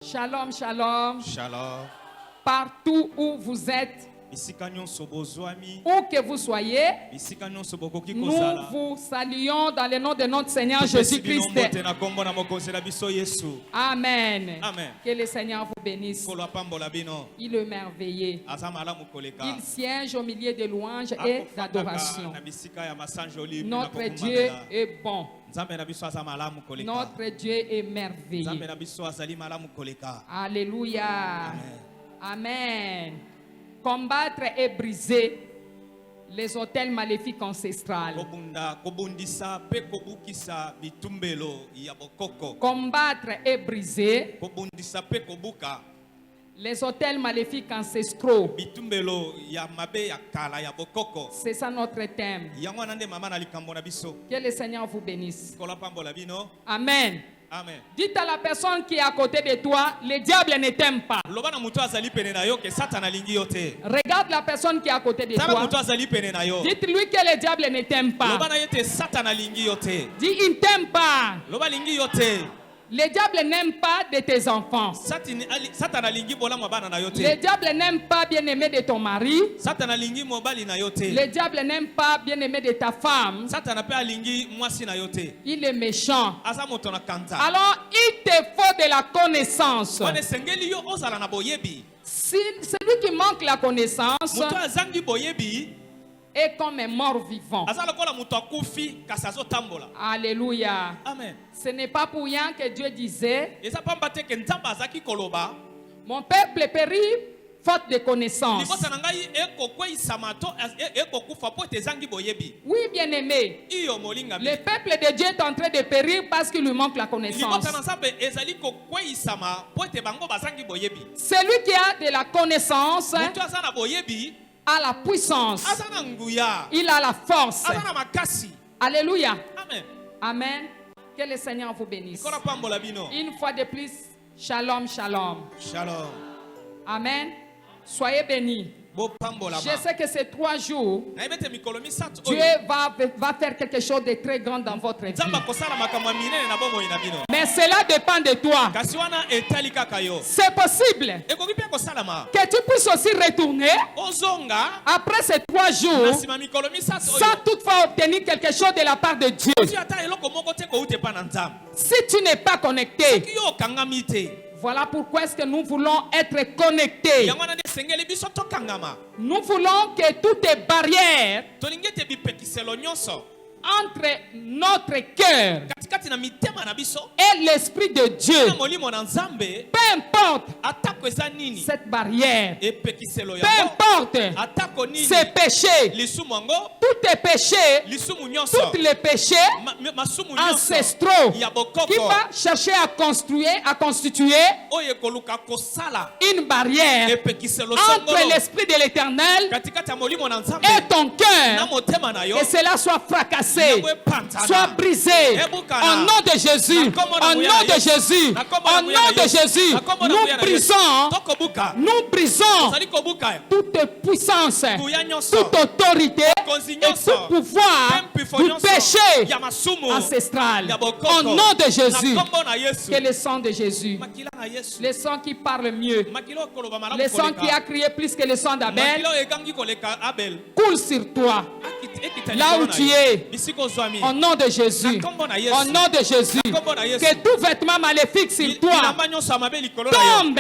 Shalom, shalom. Shalom. Partout où vous êtes, où que vous soyez, nous vous saluons dans le nom de notre Seigneur Jésus-Christ. Amen. Amen. Que le Seigneur vous bénisse. Il est merveilleux. Il siège au milieu de louanges et d'adoration. Notre Dieu est bon. Notre Dieu est merveilleux. Alléluia. Amen. Combattre et briser les autels maléfiques ancestrales. Combattre et briser les autels maléfiques ancestraux. C'est ça notre thème. Que le Seigneur vous bénisse. Amen. Amen. Dites à la personne qui est à côté de toi, le diable ne t'aime pas. Regarde la personne qui est à côté de toi. Dites-lui que le diable ne t'aime pas. Dis, il ne t'aime pas. Le diable n'aime pas de tes enfants. Le diable n'aime pas bien-aimé de ton mari. Le diable n'aime pas bien-aimé de ta femme. Il est méchant. Alors, il te faut de la connaissance. Si celui qui manque la connaissance est comme un mort vivant. Alléluia. Amen. Ce n'est pas pour rien que Dieu disait: mon peuple périt faute de connaissance. Oui, bien-aimé. Le peuple de Dieu est en train de périr parce qu'il lui manque la connaissance. Celui qui a de la connaissance a la puissance. Il a la force. Alléluia. Amen. Amen. Que le Seigneur vous bénisse. Une fois de plus, shalom, shalom. Shalom. Amen. Soyez bénis. Je sais que ces 3 jours, Dieu va faire quelque chose de très grand dans votre vie. Mais cela dépend de toi. C'est possible que tu puisses aussi retourner après ces 3 jours sans toutefois obtenir quelque chose de la part de Dieu. Si tu n'es pas connecté, voilà pourquoi est-ce que nous voulons être connectés. Nous voulons que toutes les barrières entre notre cœur et l'Esprit de Dieu, peu importe cette barrière, peu importe ces péchés, tous les péchés, tous les péchés ancestraux qui va chercher à constituer une barrière entre l'Esprit de l'Éternel et ton cœur, que cela soit fracassé, soit brisé au nom de Jésus, au nom de Jésus, au nom de Jésus. Nous brisons toute puissance, toute autorité et tout pouvoir du péché ancestral au nom de Jésus. Que le sang de Jésus, le sang qui parle mieux, le sang qui a crié plus que le sang d'Abel, coule sur toi là où tu es. Au nom de Jésus, au nom de Jésus, que tout vêtement maléfique sur toi tombe.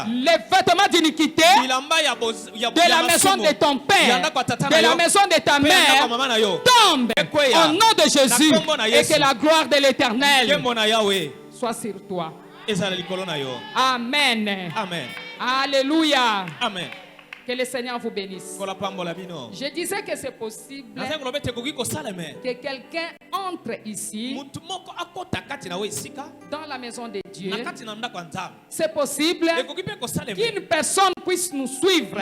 Les vêtements d'iniquité de la maison de ton père, de la maison de ta mère tombe au nom de Jésus, et que la gloire de l'Éternel soit sur toi. Amen. Amen. Alléluia. Amen. Que le Seigneur vous bénisse. Je disais que c'est possible que quelqu'un entre ici dans la maison de Dieu. C'est possible qu'une personne puisse nous suivre,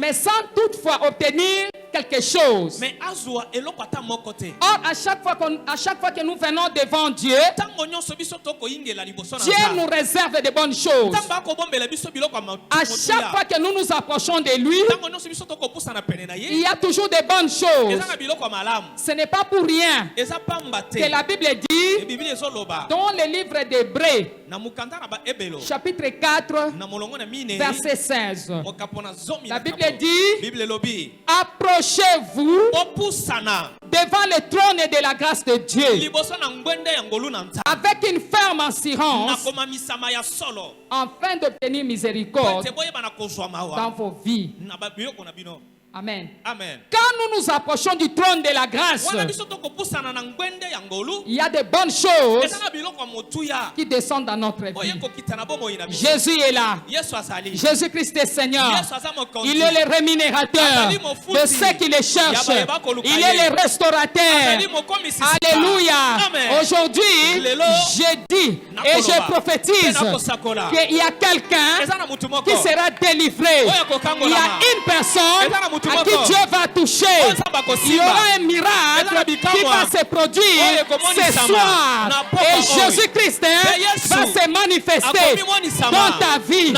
mais sans toutefois obtenir quelque chose. Or, à chaque fois que nous venons devant Dieu, Dieu nous réserve de bonnes choses. À chaque fois que nous nous approchons de lui, il y a toujours de bonnes choses. Ce n'est pas pour rien que la Bible dit dans le livre d'Hébreux, chapitre 4, verset 16. La Bible dit: approchez-vous devant le trône de la grâce de Dieu avec une ferme assurance afin d'obtenir miséricorde dans vos vies. Amen. Amen. Quand nous nous approchons du trône de la grâce, il y a de bonnes choses qui descendent dans notre vie. Jésus est là. Jésus-Christ est Seigneur. Il est le rémunérateur de ceux qui le cherchent. Il est le restaurateur. Alléluia. Aujourd'hui, je dis et je prophétise qu'il y a quelqu'un qui sera délivré. Il y a une personne à qui Dieu va toucher. Il y aura un miracle qui va se produire ce soir. Et Jésus-Christ va se manifester dans ta vie.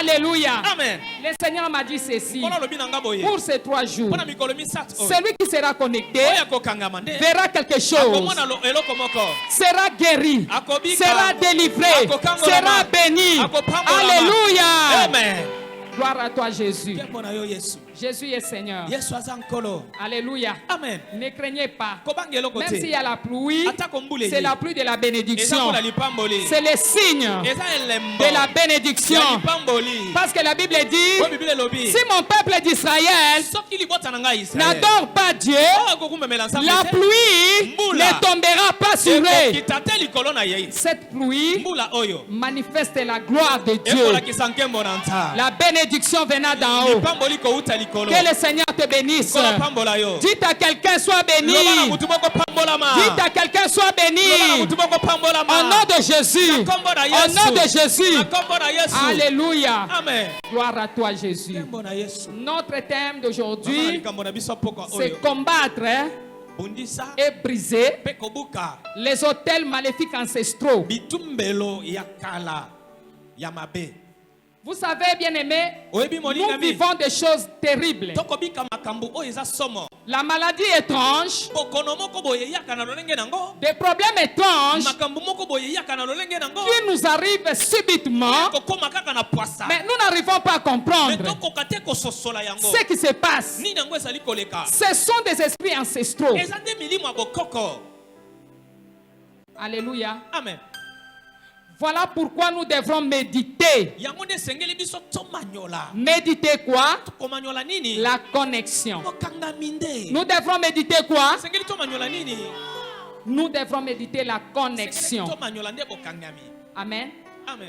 Alléluia. Amen. Le Seigneur m'a dit ceci. Pour ces 3 jours, celui qui sera connecté verra quelque chose, sera guéri, sera délivré, sera béni. Alléluia. Amen. Gloire à toi, Jésus. Jésus est Seigneur. Alléluia. Amen. Ne craignez pas. Même s'il y a la pluie, c'est la pluie de la bénédiction. C'est le signe de la bénédiction. Parce que la Bible dit: si mon peuple d'Israël n'adore pas Dieu, la pluie ne tombera pas sur eux. Cette pluie manifeste la gloire de Dieu. La bénédiction venant d'en haut. Que le Seigneur te bénisse. Dites à quelqu'un: sois béni. Dites à quelqu'un: sois béni. Au nom de Jésus. Au nom de Jésus. Alléluia. Amen. Gloire à toi, Jésus. Notre thème d'aujourd'hui, c'est combattre et briser les autels maléfiques ancestraux. Vous savez, bien-aimés, nous vivons des choses terribles. La maladie étrange, des problèmes étranges qui nous arrivent subitement, mais nous n'arrivons pas à comprendre ce qui se passe. Ce sont des esprits ancestraux. Alléluia. Amen. Voilà pourquoi nous devrons méditer. Méditer quoi? La connexion. Nous devrons méditer quoi? Nous devrons méditer la connexion. Amen.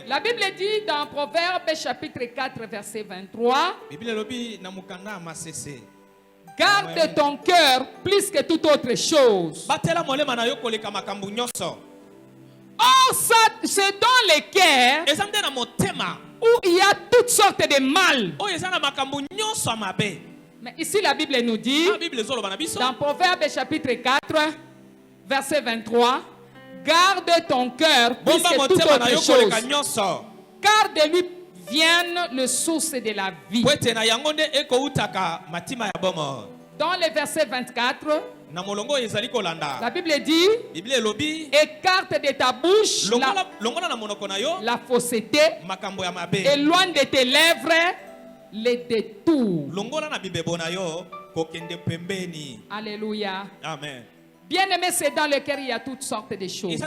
La Bible dit dans Proverbes chapitre 4 verset 23: garde ton cœur plus que toute autre chose. Or, c'est dans les cœurs où il y a toutes sortes de mal. Mais ici, la Bible nous dit, dans Proverbes chapitre 4, verset 23, garde ton cœur plus que toute autre chose, car de lui viennent les sources de la vie. Dans le verset 24, la Bible dit: écarte de ta bouche la fausseté, éloigne de tes lèvres les détours. Alléluia. Amen. Bien-aimé, c'est dans le cœur il y a toutes sortes de choses.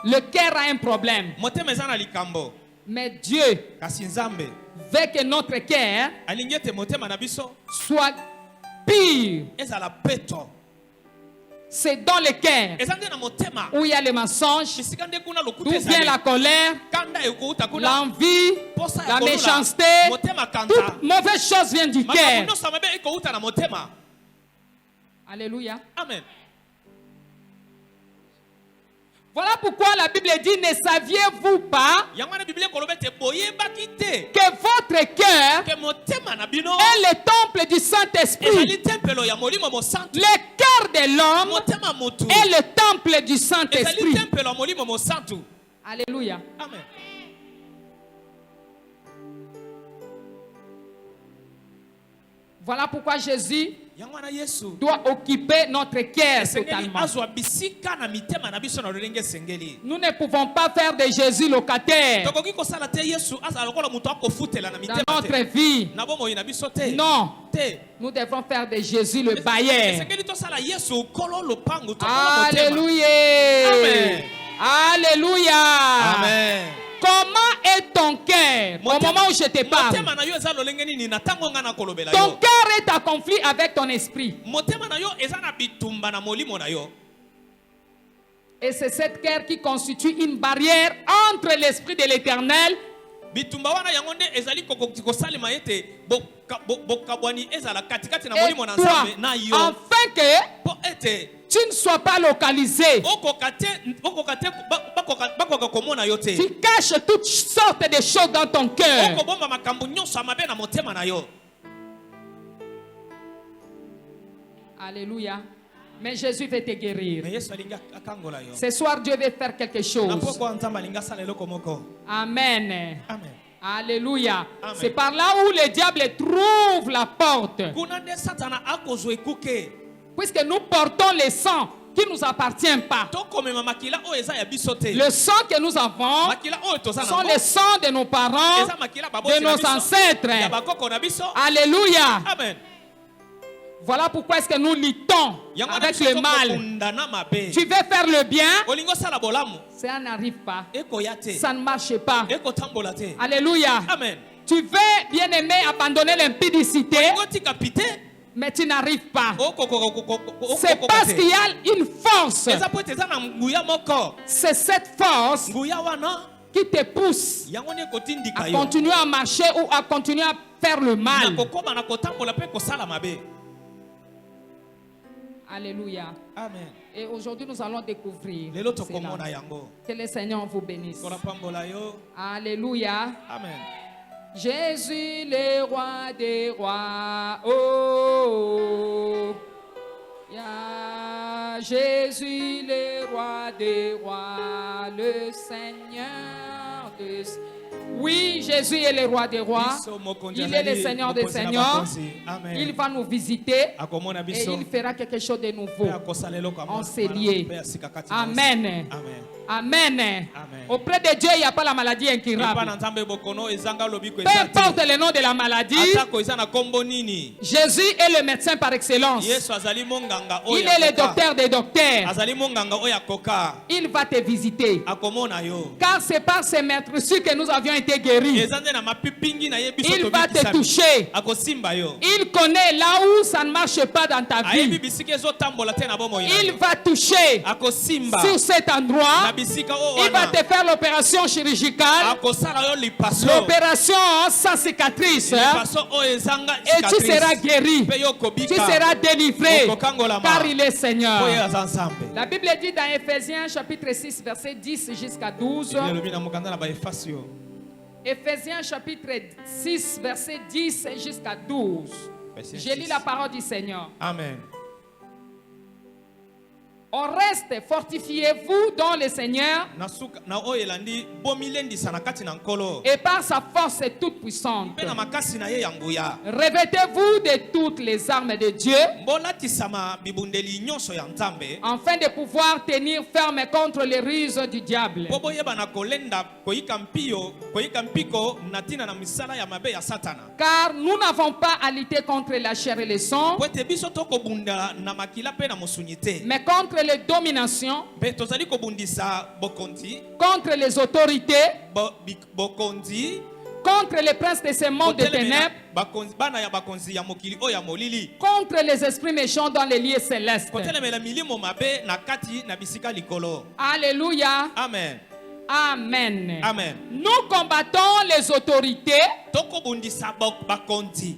Le cœur a un problème. Mais Dieu veut que notre cœur soit pire. C'est dans le cœur où il y a le mensonge, d'où vient la colère, l'envie, la méchanceté. Toute mauvaise chose vient du cœur. Alléluia. Amen. Voilà pourquoi la Bible dit: ne saviez-vous pas que votre cœur est le tombe Le cœur de l'homme est le temple du Saint-Esprit. Alléluia. Amen. Voilà pourquoi Jésus doit occuper notre cœur totalement. Nous ne pouvons pas faire de Jésus locataire dans notre vie. Non. Nous devons faire de Jésus le bailleur. Alléluia. Amen. Alléluia. Amen. Comment est ton cœur au moment où je te parle? Ton cœur est en conflit avec ton esprit. Et c'est cette cœur qui constitue une barrière entre l'esprit de l'Éternel et toi, afin que tu ne sois pas localisé. Tu caches toutes sortes de choses dans ton cœur. Alléluia. Mais Jésus veut te guérir. Ce soir, Dieu veut faire quelque chose. Amen. Amen. Alléluia. C'est par là où le diable trouve la porte. Puisque nous portons le sang qui ne nous appartient pas. Le sang que nous avons sont les sangs de nos parents, de nos ancêtres. Alléluia. Amen. Voilà pourquoi est-ce que nous luttons avec le mal. Tu veux faire le bien, ça n'arrive pas. Ça ne marche pas. Alléluia. Amen. Tu veux, bien aimé, abandonner l'impudicité, mais tu n'arrives pas. C'est parce qu'il y a une force. C'est cette force qui te pousse à continuer à marcher ou à continuer à faire le mal. Alléluia. Amen. Et aujourd'hui, nous allons découvrir cela. Que le Seigneur vous bénisse. Alléluia. Amen. Jésus, le roi des rois. Oh. Yeah. Jésus, le roi des rois. Le Seigneur de... Oui, Jésus est le roi des rois. Il est le Seigneur des seigneurs. Il va nous visiter et il fera quelque chose de nouveau. On s'est liés. Amen. Amen. Auprès de Dieu, il n'y a pas la maladie incurable. Peu importe le nom de la maladie, Jésus est le médecin par excellence. Il est le docteur des docteurs. Il va te visiter. Car c'est par ces maîtres que nous avions été guéris. Il va te toucher. Il connaît là où ça ne marche pas dans ta vie. Il va toucher sur cet endroit. Il va te faire l'opération chirurgicale. L'opération sans cicatrice. Et tu seras guéri. Tu seras délivré. Car il est Seigneur. La Bible dit dans Ephésiens chapitre 6 verset 10 jusqu'à 12. Ephésiens chapitre 6 verset 10 jusqu'à 12. Je lis la parole du Seigneur. Amen. On reste, fortifiez-vous dans le Seigneur et par sa force toute puissante. Revêtez-vous de toutes les armes de Dieu afin de pouvoir tenir ferme contre les ruses du diable. Car nous n'avons pas à lutter contre la chair et le sang, mais contre les dominations, contre les autorités, contre les princes de ce monde de ténèbres, contre les esprits méchants dans les lieux célestes. Alléluia. Amen. Amen. Amen. Nous combattons les autorités,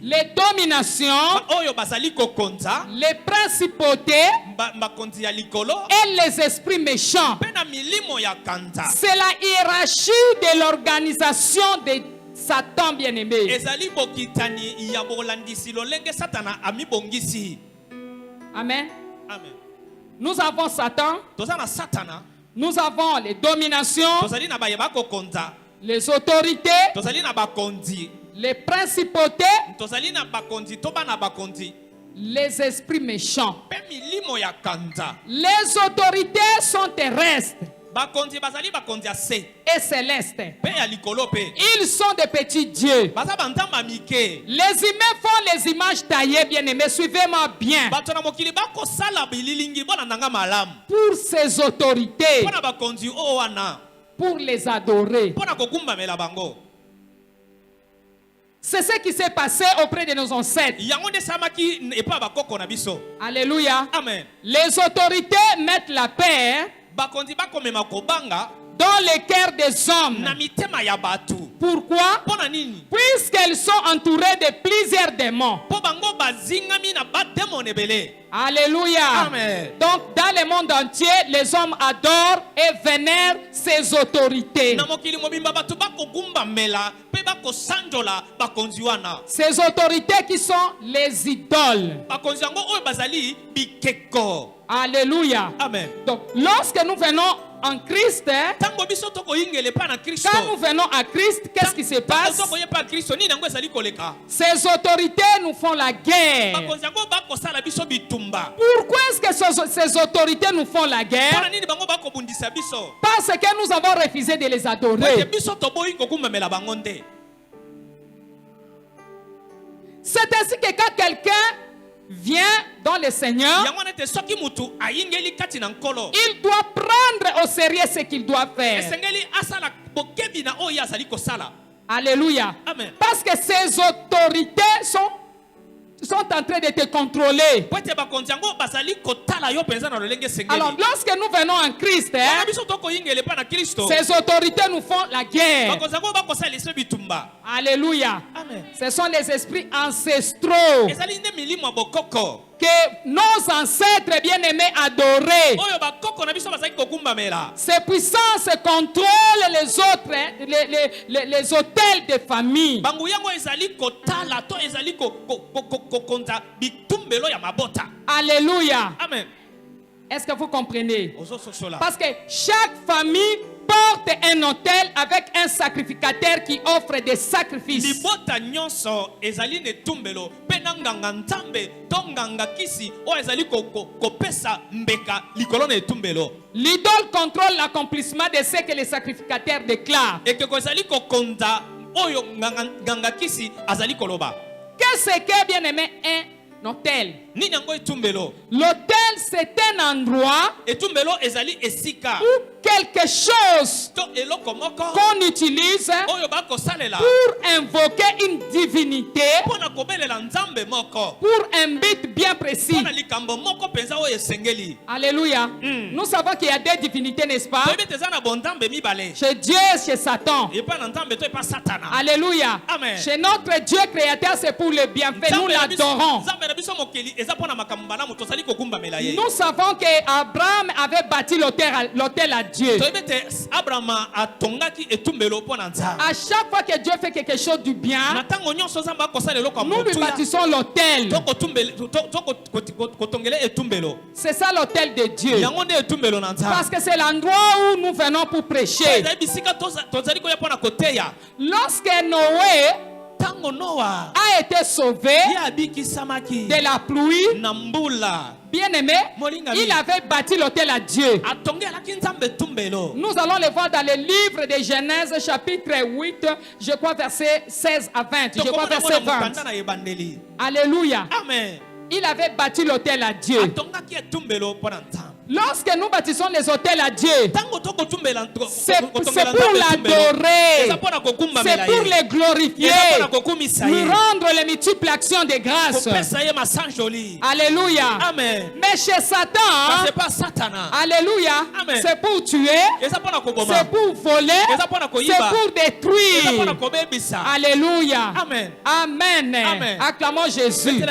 les dominations, les principautés et les esprits méchants. C'est la hiérarchie de l'organisation de Satan bien-aimé. Amen. Amen. Nous avons Satan. Tozana Satana. Nous avons les dominations, Tozali na bayeba ko konza. les autorités, Tozali na bakondi. les principautés, Tozali na bakondi, toba na bakondi. les esprits méchants. Pe milimo ya kanza. Les autorités sont terrestres Bakondi bazali bakondi ase. et célestes. Pe ya likolo pe. Ils sont des petits dieux. Baza bantamba mike. Les humains font les images taillées, bien-aimés. Suivez-moi bien. Bato na mokili bako sala bililingi bona nanga malamu. Pour ces autorités, Pona bakondi o wana. pour les adorer. Pona kokumba mela bango. C'est ce qui s'est passé auprès de nos ancêtres. Yango de samaki epa bakoko na biso. Alléluia. Amen. Les autorités mettent la paix Bakondi bakomema kobanga dans les cœurs des hommes. na mitema ya batu. Pourquoi? Pona nini? Puisqu'elles sont entourées de plusieurs démons. Po bango bazingami na bademo nebele. Alléluia. Amen. Donc, dans le monde entier, les hommes adorent et vénèrent ces autorités. Na mokili mobimba batu bakogumba mela pe bakosanjola bakonzi wana. Ces autorités qui sont les idoles. Bakonzi yango oyo bazali bikeko. Alléluia. Amen. Donc, lorsque nous venons en Christ, Tango biso toko yingele pa na Kristo. quand nous venons à Christ, qu'est-ce qui se passe? Toko yepa Kristo nini yango ezali koleka. Ces autorités nous font la guerre. Bakonzi yango bakosala biso bitumba. Pourquoi est-ce que ces autorités nous font la Pona guerre? nini bango bakobundisa biso. Parce que nous avons refusé de les Parce adorer. biso toboyi kokumba mela bango nde. C'est ainsi que quand quelqu'un vient dans le Seigneur, Yango nete soki mutu ayingeli kati na nkolo. il doit prendre au sérieux ce qu'il doit faire. Esengeli asala bokebi na oyo azali kosala. Alléluia. Amen. Parce que ces autorités sont en train de te contrôler. Pwete bakonzi yango bazali kotala yo penza na lolenge sengeli. Alors, lorsque nous venons en Christ, Wana biso toko yingele pa na Kristo. ces autorités nous font la guerre. Bakonzi yango bakosala liso bitumba. Alléluia. Amen. Ce sont les esprits ancestraux Ezali nde milimo ya bokoko. que nos ancêtres bien-aimés adoraient. Oyo bakoko na biso bazali kokumba mela. Ces puissances contrôlent les autres, les hôtels de famille. Bangu yango ezali kotala to ezali kokonza bitumbelo ya mabota. Alléluia. Amen. Est-ce que vous comprenez? Ozo sosola. Parce que chaque famille porte un autel avec un sacrificateur qui offre des sacrifices. Libota nyonso ezali ne tumbelo pe na nganga nzambe to nganga kisi o ezali kopesa mbeka likolo na etumbelo. L'idole contrôle l'accomplissement de ce que les sacrificateurs déclarent. Ekeko ezali kokonza oyo nganga kisi azali koloba. Qu'est-ce que, bien aimé, un hôtel? Nini yango etumbelo? L'hôtel, c'est un endroit Etumbelo ezali esika où quelque chose to eloko moko qu'on utilise oyo bakosalela pour invoquer une divinité, pona kobelela nzambe moko pour un but bien précis. pona likambo moko penza oyo esengeli. Alléluia. Nous savons qu'il y a deux divinités, n'est-ce pas? Toyebi teza na bonzambe mibale. Chez Dieu, chez Satan. Epa na nzambe to epa satana. Alléluia. Amen. Chez notre Dieu créateur, c'est pour le bienfait. Nous l'adorons. Nzambe na biso mokeli eza pona makambo malamu tozali kokumba mela ye. Nous savons qu'Abraham avait bâti l'autel à Dieu. Toyebi te Abraham atongaki etumbelo pona nzambe. À chaque fois que Dieu fait quelque chose du Na bien, tango nyonso nzambe akosala eloko ya nous lui motuya. bâtissons l'autel. Kotongele etumbelo. C'est ça l'autel de Dieu. Yango nde etumbelo na nzambe. Parce que c'est l'endroit où nous venons pour prêcher. Ezali bisika tozali koya pona koteya. Lorsque Noé Tango Noa a été sauvé ye abikisamaki de la pluie, na mbula. bien-aimé, il avait bâti l'autel à Dieu. Atongelaki nzambe etumbelo. Nous allons le voir dans le livre de Genèse chapitre 8, je crois verset 16 à 20. Je crois verset 20. Alléluia. Amen. Il avait bâti l'autel à Dieu. Atongaki etumbelo pona nzambe. Lorsque nous bâtissons les hôtels à Dieu, c'est pour l'adorer, c'est pour le glorifier, nous rendre les multiples actions de grâce. Alléluia. Amen. Mais chez Satan, alléluia, c'est pour tuer, c'est pour voler, c'est pour détruire. Alléluia. Amen. Amen. Acclamons Jésus.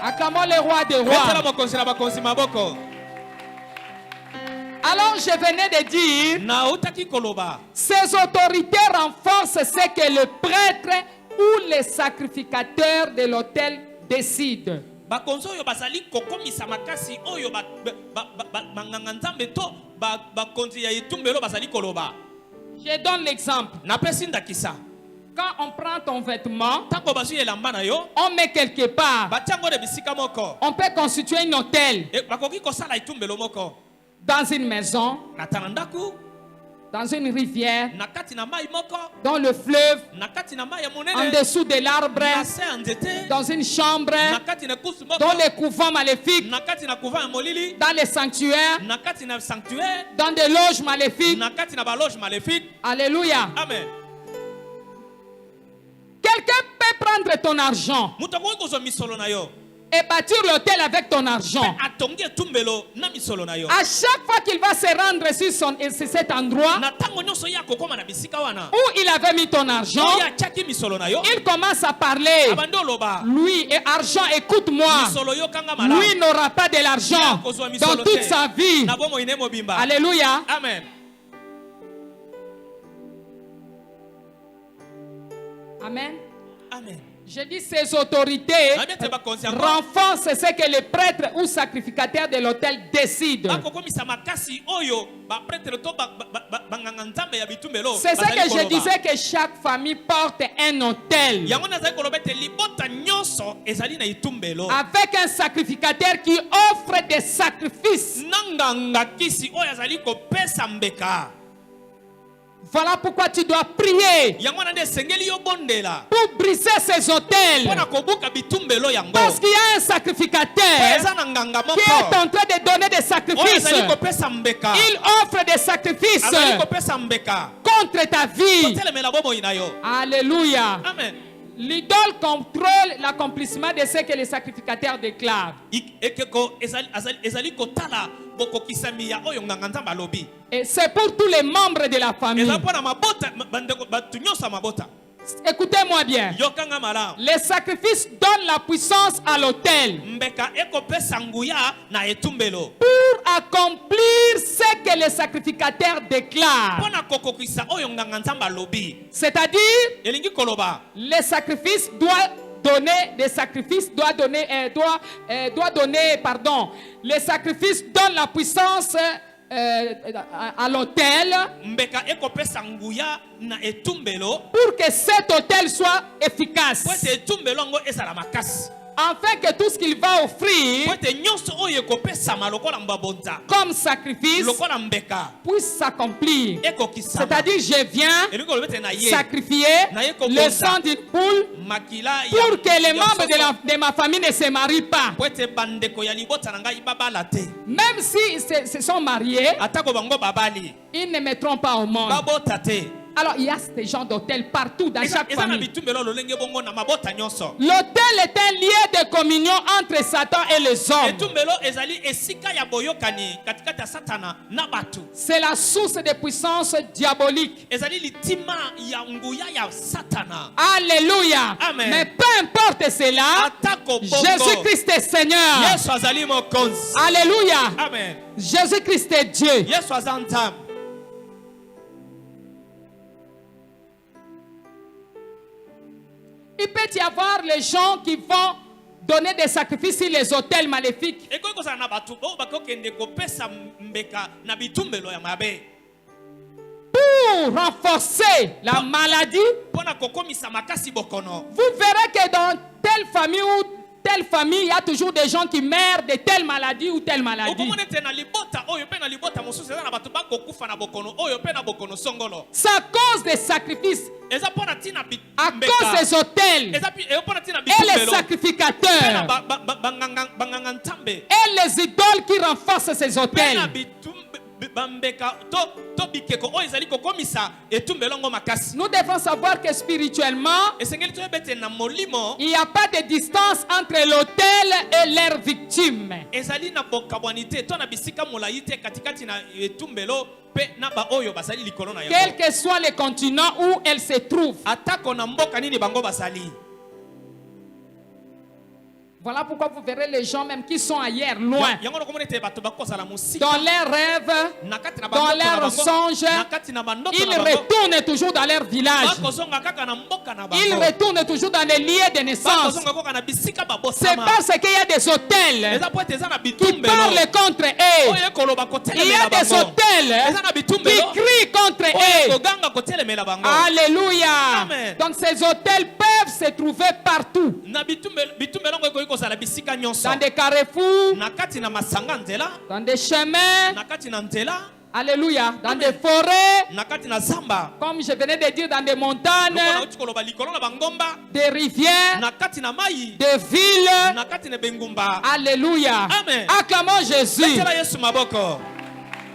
Acclamons le roi des rois. Alors je venais de dire, ces autorités renforcent ce que le prêtre ou les sacrificateurs de l'autel décident. bakonzi oyo bazali kokomisa makasi oyo banganga nzambe to bakonzi ya etumbelo bazali koloba. Je donne l'exemple. Napesi ndakisa. Quand on prend ton vêtement, tango bazwi elamba na yo, on met quelque part. Batiango de bisika moko. On peut constituer un hôtel. Bakoki kosala etumbelo moko. Dans une maison, na tanandaku, dans une rivière, nakati na mai moko, dans le fleuve, nakati na mai ya monene, en dessous de l'arbre, dans une chambre, nakati na kusu moko, dans les couvents maléfiques, nakati na couvent ya molili, dans les sanctuaires, nakati na sanctuaire, dans des loges maléfiques, nakati na ba loge maléfique. Alléluia. Amen. Quelqu'un peut prendre ton argent et bâtir l'hôtel avec ton argent. À chaque fois qu'il va se rendre sur cet endroit où il avait mis ton argent, il commence à parler. Lui, et argent, écoute-moi. Lui n'aura pas de l'argent dans toute sa vie. Alléluia. Amen. Amen. Amen. Je dis ces autorités renforcent ce que les prêtres ou sacrificateurs de l'autel décident. C'est ce que je disais, que chaque famille porte un autel avec un sacrificateur qui offre des sacrifices. Voilà pourquoi tu dois prier pour briser ces autels. Parce qu'il y a un sacrificateur qui est en train de donner des sacrifices. Il offre des sacrifices contre ta vie. Alléluia. Amen. L'idole contrôle l'accomplissement de ce que les sacrificateurs déclarent. Et c'est pour tous les membres de la famille. Écoutez-moi bien. Les sacrifices donnent la puissance à l'autel pour accomplir ce que les sacrificateurs déclarent. C'est-à-dire, les sacrifices doivent donner des sacrifices, les sacrifices donnent la puissance à l'autel pour que cet autel soit efficace, afin que tout ce qu'il va offrir comme sacrifice puisse s'accomplir. C'est-à-dire, je viens sacrifier le sang d'une poule pour que les membres de ma famille ne se marient pas. Même si se sont mariés, ils ne mettront pas au monde. Alors il y a ce genre d'hôtel partout dans chaque famille. L'hôtel est un lien de communion entre Satan et les hommes. C'est la source de puissance diabolique. Alléluia. Amen. Mais peu importe cela, Jésus-Christ est Seigneur. Alléluia. Amen. Jésus-Christ est Dieu. Il peut y avoir les gens qui vont donner des sacrifices sur les autels maléfiques. Pour renforcer la maladie, vous verrez que dans telle famille ou telle famille, il y a toujours des gens qui meurent de telle maladie ou telle maladie. C'est à cause des sacrifices, à cause des autels et les sacrificateurs et les idoles qui renforcent ces autels. Nous devons savoir que spirituellement, il n'y a pas de distance entre l'autel et leurs victimes. Quel que soit le continent où elles se trouvent. Voilà pourquoi vous verrez les gens même qui sont ailleurs, loin. Dans leurs rêves, dans leurs songes, ils retournent toujours dans leur village. Ils retournent toujours dans les lieux de naissance. C'est parce qu'il y a des hôtels qui parlent contre eux. Il y a des hôtels qui crient contre eux. Alléluia. Donc ces hôtels peuvent se trouver partout. Dans des carrefours, dans des chemins, alléluia, dans des forêts, comme je venais de dire, dans des montagnes, des rivières, des villes. Alléluia. Acclamons Jésus.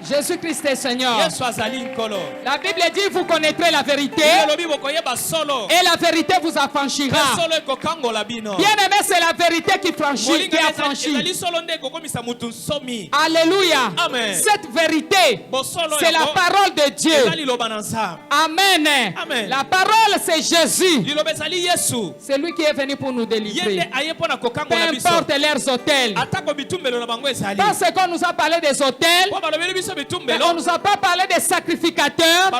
Jésus-Christ est Seigneur. La Bible dit, vous connaîtrez la vérité et la vérité vous affranchira. Bien aimé, c'est la vérité qui franchit, qui affranchit. Alléluia. Cette vérité, c'est la parole de Dieu. Amen. La parole, c'est Jésus. C'est lui qui est venu pour nous délivrer. Peu importe leurs hôtels. Parce qu'on nous a parlé des hôtels, mais on ne nous a pas parlé des sacrificateurs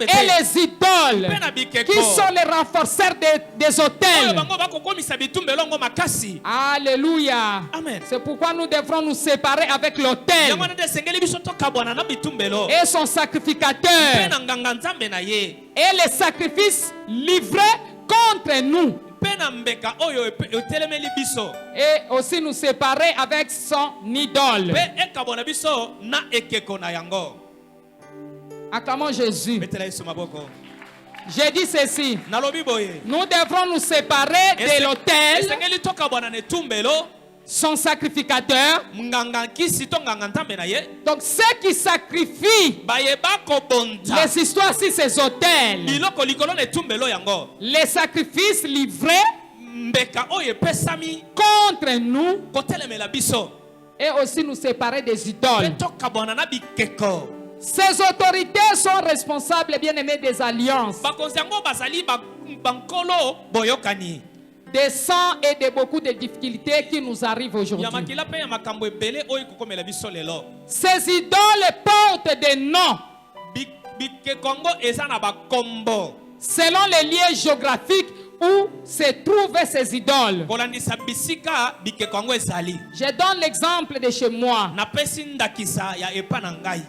et les idoles qui sont les renforceurs des hôtels. Alléluia. C'est pourquoi nous devrons nous séparer avec l'autel et son sacrificateur et les sacrifices livrés contre nous. Et aussi nous séparer avec son idole. Acclamons Jésus. J'ai dit ceci. Nous devrons nous séparer de l'autel, son sacrificateur. Donc ceux qui sacrifient les histoires sur ces autels, les sacrifices livrés contre nous, et aussi nous séparer des idoles. Ces autorités sont responsables, bien aimés, des alliances, des sangs et de beaucoup de difficultés qui nous arrivent aujourd'hui. Ces idoles portent des noms selon les lieux géographiques où se trouvent ces idoles. Je donne l'exemple de chez moi.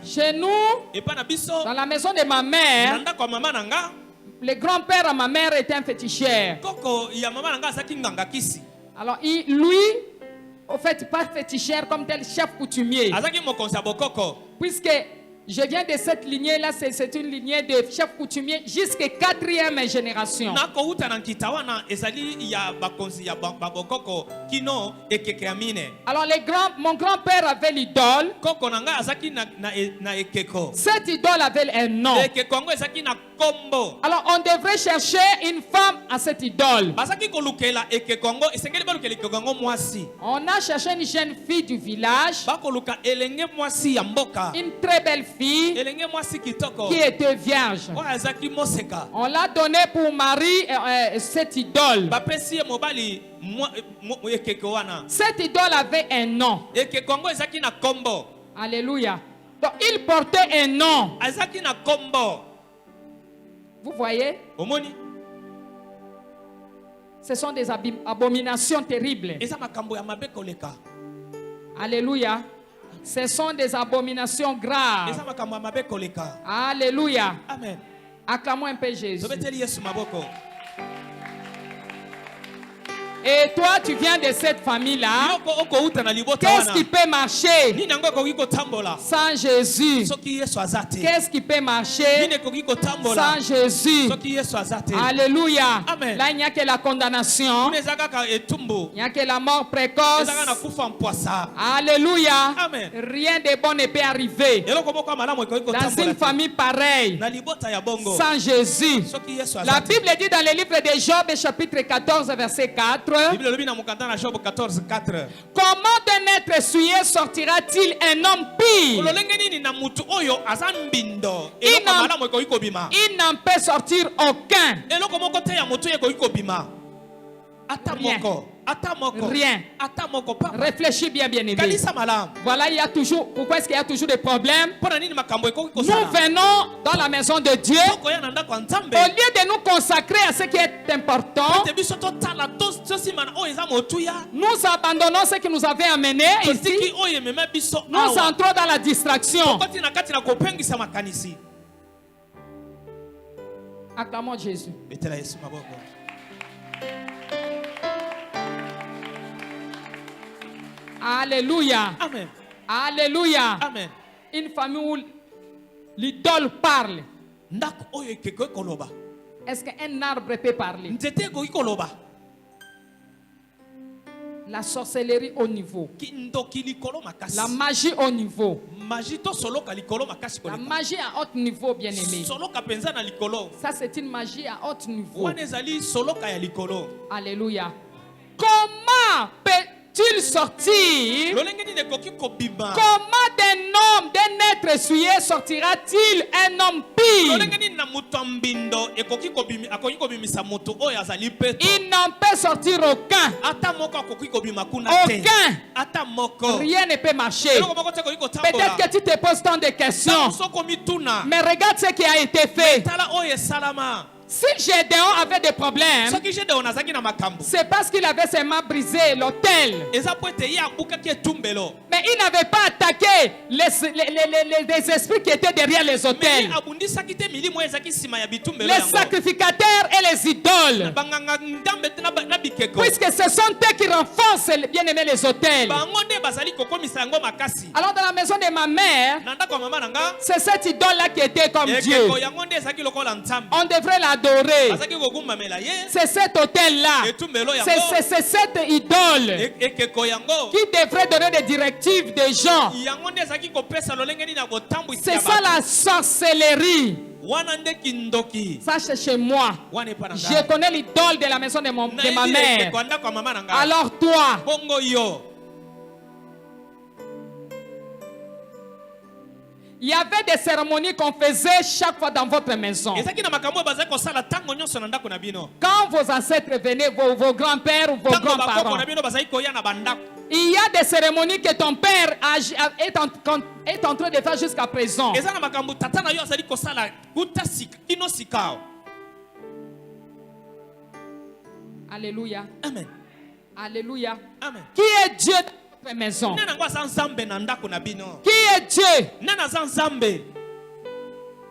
Chez nous, dans la maison de ma mère, le grand-père à ma mère était un féticheur. Alors lui, au fait, pas féticheur comme tel, chef coutumier. Puisque je viens de cette lignée-là, c'est une lignée de chef coutumier jusqu'à 4e génération. Alors mon grand-père avait l'idole. Cette idole avait un nom. Alors on devrait chercher une femme à cette idole. On a cherché une jeune fille du village, une très belle fille qui était vierge. On l'a donnée pour mari cette idole. Cette idole avait un nom. Alléluia. Donc il portait un nom. Vous voyez? Ce sont des abominations terribles. Alléluia. Ce sont des abominations graves. Alléluia. Amen. Acclamons un peu Jésus. Et toi, tu viens de cette famille-là. Qu'est-ce qui peut marcher sans Jésus? Qu'est-ce qui peut marcher sans Jésus? Alléluia. Là, il n'y a que la condamnation. Il n'y a que la mort précoce. Alléluia. Rien de bon ne peut arriver dans une famille pareille sans Jésus. La Bible dit dans le livre de Job, chapitre 14, verset 4. Comment d'un être souillé sortira-t-il un homme pire? Il n'en peut sortir aucun. Rien. Réfléchis bien, bien aimé. Voilà, il y a toujours. Pourquoi est-ce qu'il y a toujours des problèmes? Nous venons dans la maison de Dieu. Au lieu de nous consacrer à ce qui est important, nous abandonnons ce qui nous avait amenés ici. Nous entrons dans la distraction. Acclamons Jésus. Alléluia. Amen. Alléluia. Amen. Une famille où l'idole parle. Est-ce qu'un arbre peut parler? La sorcellerie au niveau. La magie au niveau. La magie à haut niveau, bien aimé. Ça, c'est une magie à haut niveau. Alléluia. Comment peut-il sortir? Comment d'un homme, d'un être essuyé, sortira-t-il un homme pire? Il n'en peut sortir aucun. Aucun. Rien ne peut marcher. Peut-être que tu te poses tant de questions. Mais regarde ce qui a été fait. Si Gédéon avait des problèmes, c'est parce qu'il avait seulement brisé l'autel. Mais il n'avait pas attaqué les esprits qui étaient derrière les autels. Les sacrificateurs et les idoles. Puisque ce sont eux qui renforcent bien aimé les autels. Alors dans la maison de ma mère, c'est cette idole-là qui était comme Dieu. On devrait la adorer. C'est cet autel-là. C'est cette idole qui devrait donner des directives des gens. C'est ça la sorcellerie. Ça c'est chez moi. Je connais l'idole de la maison de ma mère. Alors toi, il y avait des cérémonies qu'on faisait chaque fois dans votre maison. Quand vos ancêtres venaient, vos grands-pères ou vos grands-parents, il y a des cérémonies que ton père est en train de faire jusqu'à présent. Alléluia. Amen. Alléluia. Amen. Qui est Dieu dans votre maison? Qui est Dieu?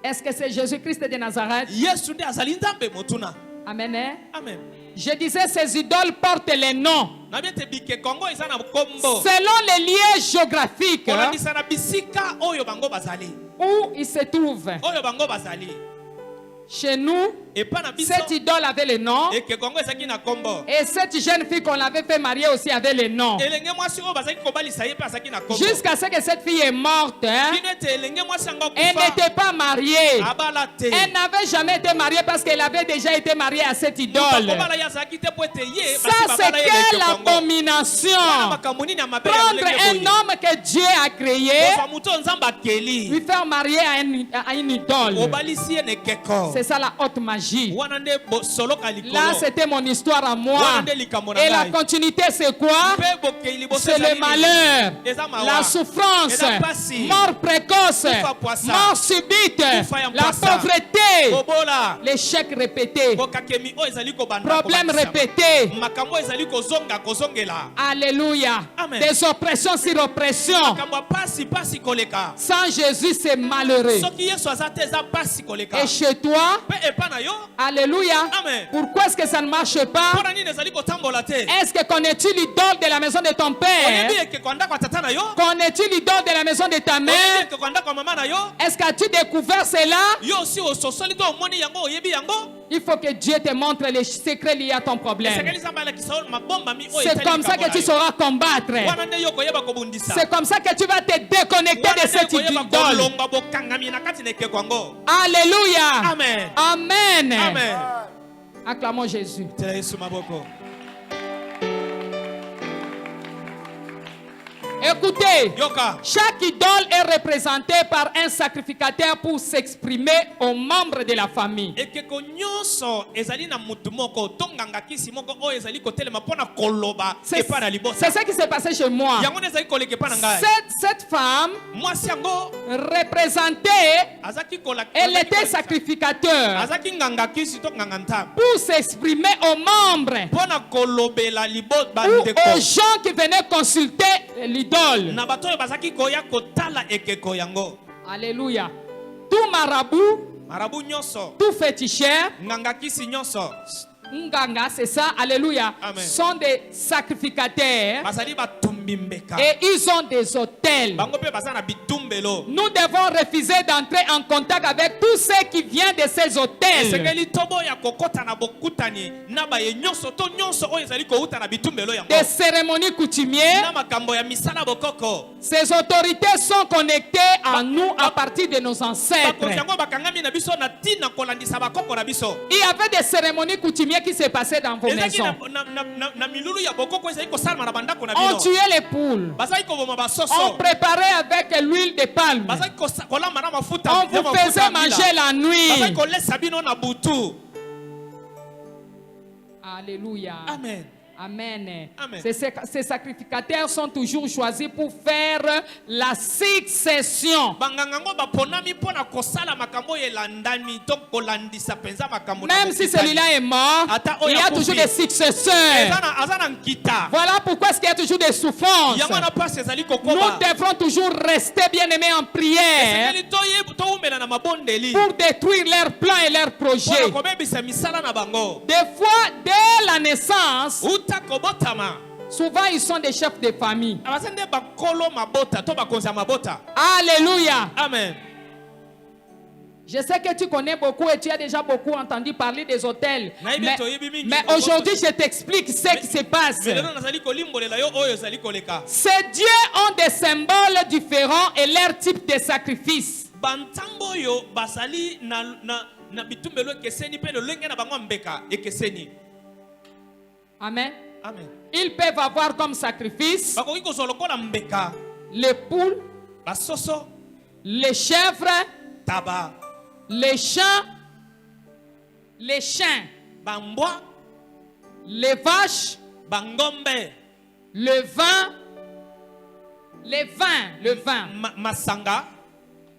Est-ce que c'est Jésus-Christ de Nazareth? Amen. Amen. Je disais, ces idoles portent les noms selon les lieux géographiques où ils se trouvent. Chez nous, cette idole avait le nom. Et cette jeune fille qu'on avait fait marier aussi avait le nom. Jusqu'à ce que cette fille est morte, elle n'était pas mariée. Elle n'avait jamais été mariée parce qu'elle avait déjà été mariée à cette idole. Ça, c'est quelle abomination! Prendre un homme que Dieu a créé, lui faire marier à une idole. C'est ça la haute magie. Là, c'était mon histoire à moi. Et la continuité, c'est quoi? C'est le malheur, la souffrance, mort précoce, mort subite, la pauvreté, l'échec répété, problème répété. Alléluia. Des oppressions sur oppressions. Sans Jésus, c'est malheureux. Et chez toi, alléluia. Amen. Pourquoi est-ce que ça ne marche pas? Est-ce que connais-tu l'idole de la maison de ton père? Connais-tu l'idole de la maison de ta mère? Est-ce que as-tu découvert cela? Il faut que Dieu te montre les secrets liés à ton problème. C'est comme ça que tu sauras combattre. C'est comme ça que tu vas te déconnecter de cette idole. Alléluia. Amen. Amen. Amen. Acclamons Jésus. Écoutez, yoka, chaque idole est représentée par un sacrificateur pour s'exprimer aux membres de la famille. ekeko nyonso ezali na mutu moko tonganga kisi moko oyo ezali kotelema mpona koloba epa na libosa. C'est ce qui s'est passé chez moi. yango nde ezali koleka epa na ngai. Cette femme mwasi yango représentait, azaki elle était sacrificateur azaki nganga kisi to nganga ntambo pour s'exprimer aux membres, mpona kolobela libosa ou bandeko aux gens qui venaient consulter l'idole. na bato oyo bazaki koya kotala ekeko yango. Alléluia. Tout marabout, marabu nyonso, tout féticheur, nganga kisi nyonso, nganga, c'est ça, alléluia, Amen, sont des sacrificateurs bazali batumbi mbeka et ils ont des hôtels. bango mpe baza na bitumbelo. Nous devons refuser d'entrer en contact avec tous ceux qui viennent de ces hôtels. esengeli toboya kokota na bokutani na baye nyonso to nyonso oyo ezali kouta na bitumbelo yango Des cérémonies coutumières. na makambo ya misala bokoko. Ces autorités sont connectées à nous à partir de nos ancêtres. bakonzi yango bakangami na biso na ntina kolandisa bakoko na biso. Il y avait des cérémonies coutumières qui se passaient dans vos ezalaki maisons. na milulu ya bokoko ezali kosalama na bandako na On bino. tuait les poules. bazali koboma On basoso, préparait avec l'huile de palme. bazali kolamba na mafuta On ya vous mafuta faisait ya mbila. manger la bazali nuit. kolesa bino na butu. Alléluia. Amen. Amen. Amen. Ces sacrificateurs sont toujours choisis pour faire la succession. banganga ngo baponami mpona kosala makambo oyo elandani to kolandisa mpenza makambo na Même si mokitani. celui-là est mort, Ata il y a oya toujours kufi. des successeurs. aza na nkita. Voilà pourquoi est-ce qu'il y a toujours des souffrances. yango wana mpasi ezali Nous kokoba. devrons toujours rester bien-aimés en prière esengeli towumela na mabondeli pour détruire leurs plans et leurs projets. mpona kobebisa misala na bango. Des fois, dès la naissance, uta kobotama souvent ils sont des chefs de famille. abaza nde bakolo mabota to bakonzi ya mabota. Alléluia. Amen. Je sais que tu connais beaucoup et tu as déjà beaucoup entendu parler des hôtels. Naïbi Mais, toyebi mingi. mais aujourd'hui, je t'explique ce qui se passe. Mais lelo nazali kolimbolela yo oyo ezali koleka. Ces dieux ont des symboles différents et leur type de sacrifice. bantambo oyo basali na bitumbelo ekeseni mpe lolenge na bango mbeka ekeseni. Amen. Amen. Ils peuvent avoir comme sacrifice bakoki kozwa lokola mbeka, les poules, basoso, les chèvres, taba, les chiens, bambwa, les vaches, bangombe, le vin, masanga,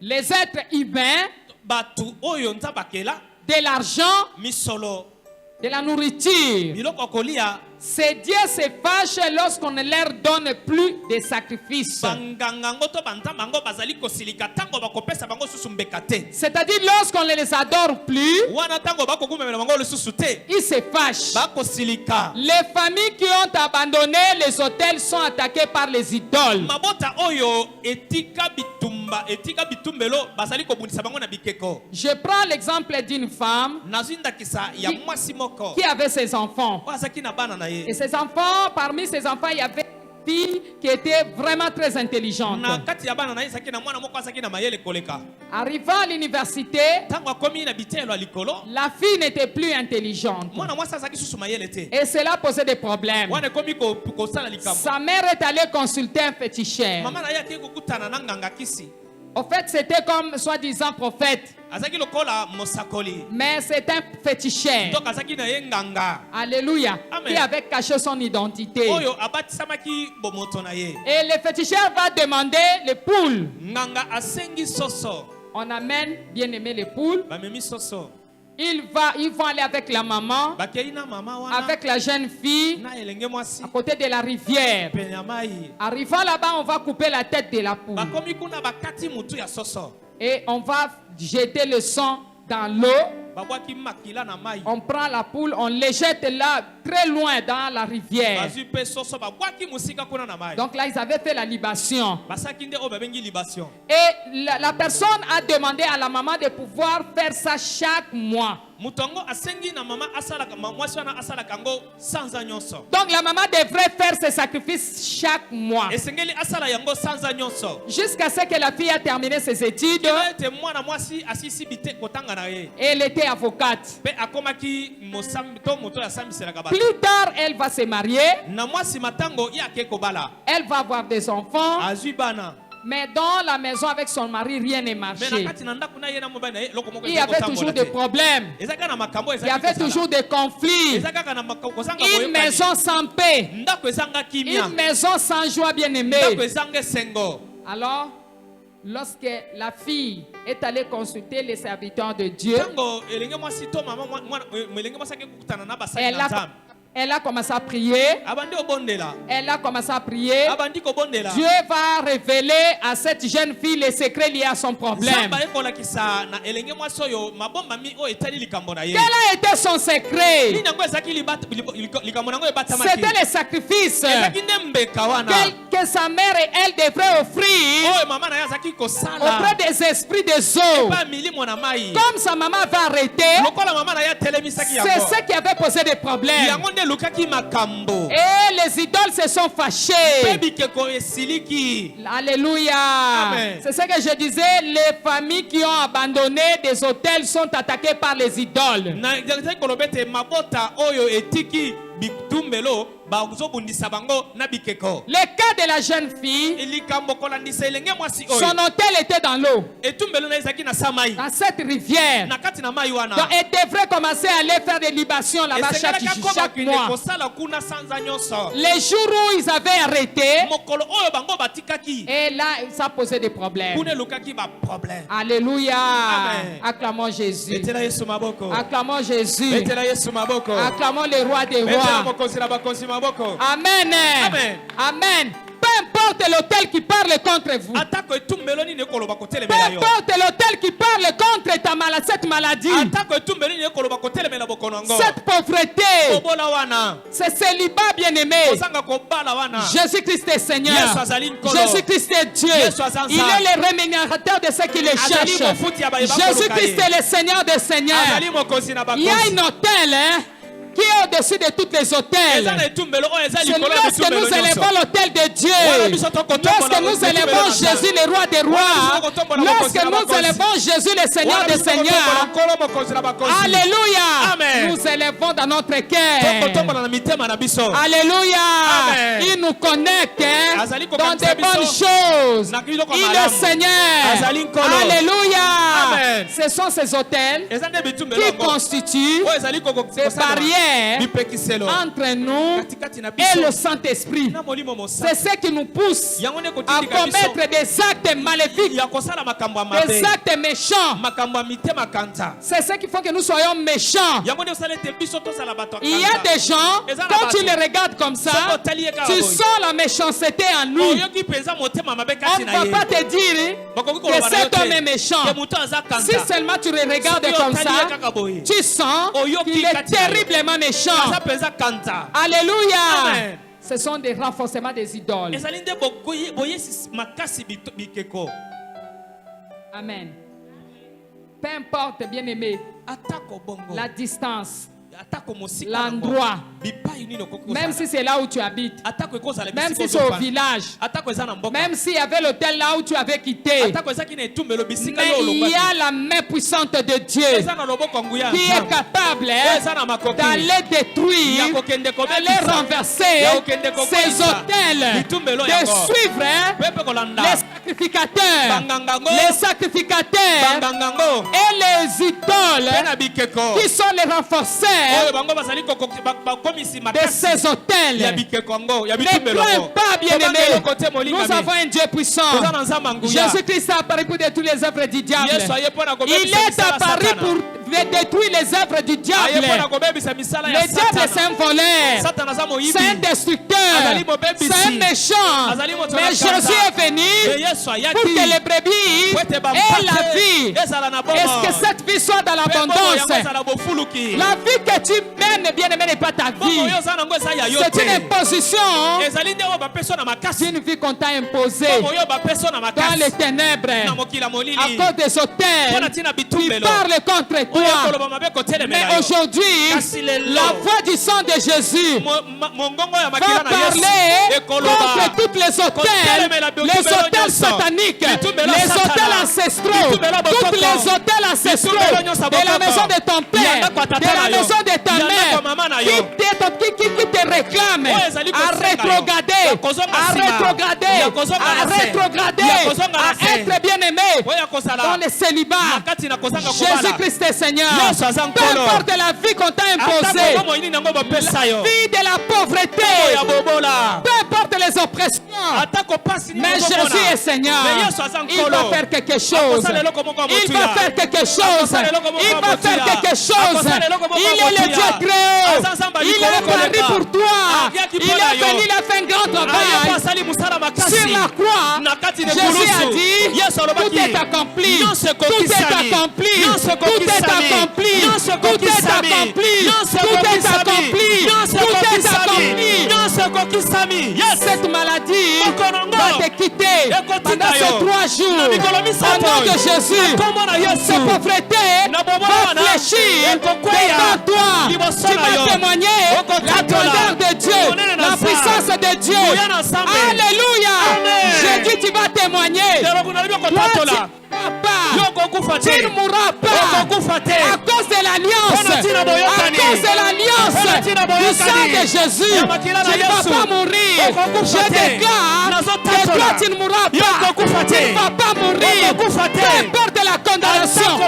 les êtres humains, batu oyo nza bakela, de l'argent, misolo, de la nourriture. biloko kolia. Ces dieux se fâchent lorsqu'on ne leur donne plus de sacrifices. banganga ngo to bantamba ngo bazali kosilika tango bakopesa bango susu mbeka te. C'est-à-dire lorsqu'on ne les adore plus, wana tango bakokumemela bango lisusu te, ils se fâchent. bakosilika. Les familles qui ont abandonné les hôtels sont attaquées par les idoles. mabota oyo etika bitumbelo bazali kobundisa bango na bikeko. Je prends l'exemple d'une femme nazindakisa ya mwasi moko qui avait ses enfants. oyo azalaki na bana na ye. Et ses enfants, parmi ses enfants, il y avait une fille qui était vraiment très intelligente. na kati ya bana na ye ezalaki na mwana moko azalaki na mayele koleka. Arrivant à l'université, ntango akomi na bitelo ya likolo, la fille n'était plus intelligente. mwana mwasi azalaki susu mayele te. Et cela posait des problèmes. wana ekomi kosala likambo. Sa mère est allée consulter un féticheur. mama na ye akei kokutana na nganga kisi. En fait, c'était comme soi-disant prophète, azalaki lokola mosakoli, mais c'est un féticheur. donc azalaki na ye nganga Alléluia. Amen. Qui avait caché son identité. oyo abatisamaki bomoto na ye. Et le féticheur va demander les poules. nganga asengi soso, On amène, bien aimé, les poules. bamemi soso, Ils vont aller avec la maman, bakei na mama wana avec la jeune fille, na elenge mwasi à côté de la rivière. pene ya mai. Arrivant là-bas, on va couper la tête de la poule. bakomi kuna bakati mutu ya soso, Et on va jeter le sang dans l'eau. babwaki makila na mai, On prend la poule, on les jette là, très loin dans la rivière. bazwi mpe soso babwaki mosika kuna na mai. Donc là, ils avaient fait la libation. basaki nde oyo babengi libation. Et la personne a demandé à la maman de pouvoir faire ça chaque mois. Donc la maman devrait faire ses sacrifices chaque mois. Jusqu'à ce que la fille a terminé ses études. Elle était avocate. Plus tard, elle va se marier. Elle va avoir des enfants. Mais dans la maison avec son mari, rien n'est marché. Il y avait toujours des problèmes. Il y avait toujours des conflits. Une maison sans paix. Une maison sans joie, bien aimée. Alors, lorsque la fille est allée consulter les serviteurs de Dieu, elle a commencé à prier. Elle a commencé à prier. Dieu va révéler à cette jeune fille les secrets liés à son problème. Quel a été son secret? C'était les sacrifices que sa mère et elle devraient offrir auprès des esprits des eaux. Comme sa maman va arrêter, c'est ce qui avait posé des problèmes. Et les idoles se sont fâchées. Alléluia. C'est ce que je disais. Les familles qui ont abandonné des hôtels sont attaquées par les idoles. Le cas de la jeune fille, son hôtel était dans l'eau, dans cette rivière. Donc elle devrait commencer à aller faire des libations là-bas chaque mois. Les jours où ils avaient arrêté, et là ça posait des problèmes. Alléluia. Acclamons Jésus. Acclamons Jésus. Acclamons le roi des rois. Amen. Amen. Amen. Peu importe l'autel qui parle contre vous. Peu importe l'autel qui parle contre ta maladie, cette maladie. Cette pauvreté. Ce célibat bien-aimé. Jésus-Christ est Seigneur. Jésus-Christ est Dieu. Il est le rémunérateur de ceux qui le cherchent. Jésus-Christ est le Seigneur des Seigneurs. Il y a un autel, qui est au-dessus de tous les hôtels. C'est lorsque nous élevons l'autel de Dieu, lorsque nous élevons Jésus le roi des rois, lorsque nous élevons Jésus le Seigneur des seigneurs. Alléluia. Nous élevons dans notre cœur. Alléluia. Il nous connecte dans de bonnes choses. Il est Seigneur. Alléluia. Ce sont ces hôtels qui constituent des barrières entre nous et le Saint-Esprit. C'est ce qui nous pousse à commettre des actes maléfiques, des actes méchants. C'est ce qui fait que nous soyons méchants. Il y a des gens, quand tu les regardes comme ça, tu sens la méchanceté en lui. On ne va pas te dire que cet homme est méchant. Si seulement tu le regardes comme ça, tu sens qu'il est terriblement méchant. Alléluia. Amen. Ce sont des renforcements des idoles. Amen. Peu importe, bien-aimé, la distance, l'endroit, même si c'est là où tu habites, même si c'est au village, même s'il y avait l'hôtel là où tu avais quitté, mais il y a la main puissante de Dieu qui est capable d'aller détruire, d'aller renverser ces hôtels, de suivre les sacrificateurs et les idoles qui sont les renforceurs de ces hôtels. Ne crains pas, bien-aimé. Nous avons un Dieu puissant. Jésus-Christ a apparu pour détruire les œuvres du diable. Il est apparu pour détruire les œuvres du diable. Le diable, c'est un voleur, c'est un destructeur, c'est un méchant. Mais Jésus est venu pour que les brebis aient la vie. Est-ce que cette vie soit dans l'abondance? La vie que tu mènes, bien-aimé, n'est pas ta vie. C'est une imposition d'une vie qu'on t'a imposée dans les ténèbres à cause des hôtels qui parlent contre toi. toi. Mais aujourd'hui, la voix du sang de Jésus va parler contre toutes les hôtels sataniques, les hôtels ancestraux, toutes les hôtels ancestraux de la maison de ton père, de la maison de ta mère, qui te réclament à rétrograder, à être bien-aimé dans le célibat. Jésus-Christ est Seigneur. Peu importe la vie qu'on t'a imposée, la vie de la pauvreté, peu importe les oppressions, mais Jésus est Seigneur. Il va faire quelque chose. Il va faire quelque chose. Il va faire quelque chose. Il est le Dieu très haut. Il est pari pour toi. Il est venu, il a fait un grand travail sur la croix. Jésus a dit, tout est accompli. Tout est accompli. Tout est accompli. Tout est accompli. Tout est accompli. Tout est accompli. Cette maladie va te quitter pendant ces 3 jours. Au nom de Jésus, cette pauvreté va fléchir devant toi. Tu vas témoigner la grandeur de Dieu, la puissance de Dieu. Alléluia. J'ai dit, tu vas témoigner. Tu ne mourras pas à cause de l'alliance, à cause de l'alliance du sang de Jésus. Tu ne vas pas mourir. Je déclare que toi tu ne mourras pas. Tu ne vas pas mourir. Peu importe la condamnation, peu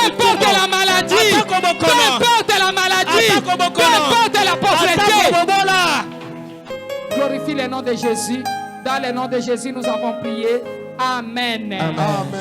importe la maladie, peu importe la maladie, peu importe la pauvreté. Glorifie le nom de Jésus. Dans le nom de Jésus, nous avons prié. Amen. Amen.